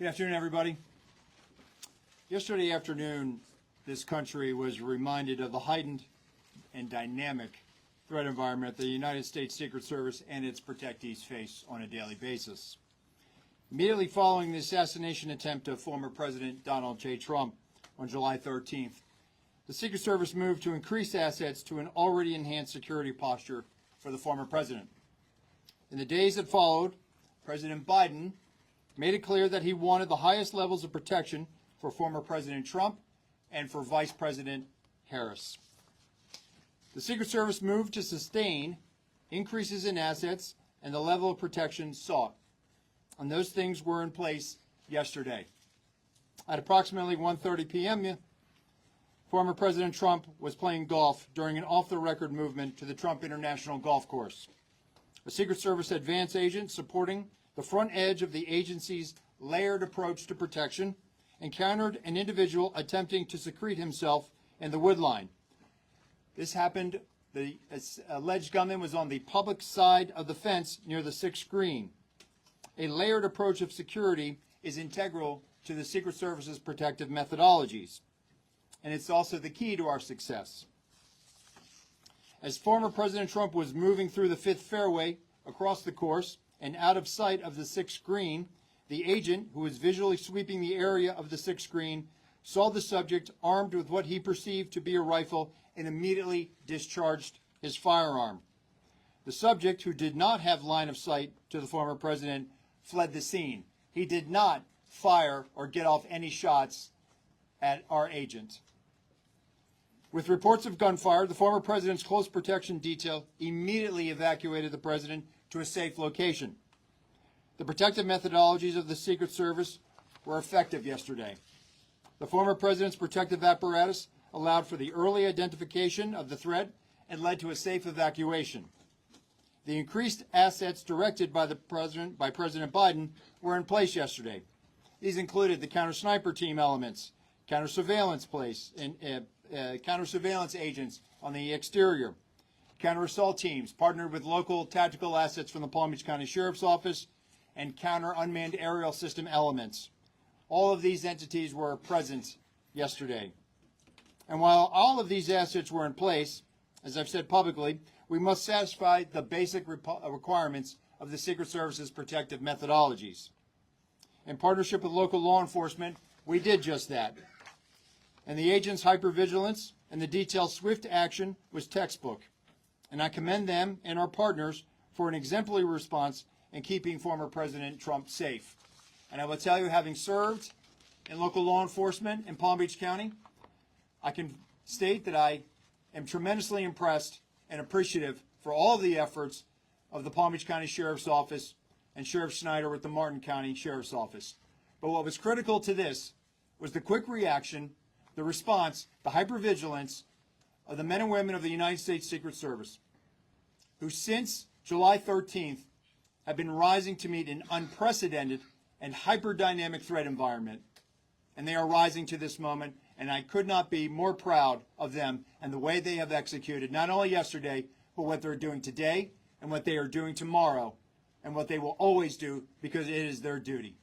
Good afternoon, everybody. Yesterday afternoon, this country was reminded of the heightened and dynamic threat environment the United States Secret Service and its protectees face on a daily basis. Immediately following the assassination attempt of former President Donald J. Trump on July 13th, the Secret Service moved to increase assets to an already enhanced security posture for the former president. In the days that followed, President Biden made it clear that he wanted the highest levels of protection for former President Trump and for Vice President Harris. The Secret Service moved to sustain increases in assets and the level of protection sought. And those things were in place yesterday. At approximately 1:30 p.m., former President Trump was playing golf during an off-the-record movement to the Trump International Golf Course. A Secret Service advance agent supporting the front edge of the agency's layered approach to protection encountered an individual attempting to secrete himself in the woodline. This happened, the alleged gunman was on the public side of the fence near the sixth green. A layered approach of security is integral to the Secret Service's protective methodologies, and it's also the key to our success. As former President Trump was moving through the fifth fairway across the course and out of sight of the sixth green, the agent, who was visually sweeping the area of the sixth green, saw the subject armed with what he perceived to be a rifle and immediately discharged his firearm. The subject, who did not have line of sight to the former president, fled the scene. He did not fire or get off any shots at our agent. With reports of gunfire, the former president's close protection detail immediately evacuated the president to a safe location. The protective methodologies of the Secret Service were effective yesterday. The former president's protective apparatus allowed for the early identification of the threat and led to a safe evacuation. The increased assets directed by President Biden were in place yesterday. These included the counter-sniper team elements, counter-surveillance agents on the exterior, counter-assault teams partnered with local tactical assets from the Palm Beach County Sheriff's Office, and counter-unmanned aerial system elements. All of these entities were present yesterday. And while all of these assets were in place, as I've said publicly, we must satisfy the basic requirements of the Secret Service's protective methodologies. In partnership with local law enforcement, we did just that. And the agents' hypervigilance and the detailed swift action was textbook. And I commend them and our partners for an exemplary response in keeping former President Trump safe. And I will tell you, having served in local law enforcement in Palm Beach County, I can state that I am tremendously impressed and appreciative for all of the efforts of the Palm Beach County Sheriff's Office and Sheriff Snyder with the Martin County Sheriff's Office. But what was critical to this was the quick reaction, the response, the hypervigilance of the men and women of the United States Secret Service, who since July 13th have been rising to meet an unprecedented and hyper-dynamic threat environment. And they are rising to this moment, and I could not be more proud of them and the way they have executed, not only yesterday, but what they're doing today and what they are doing tomorrow and what they will always do, because it is their duty.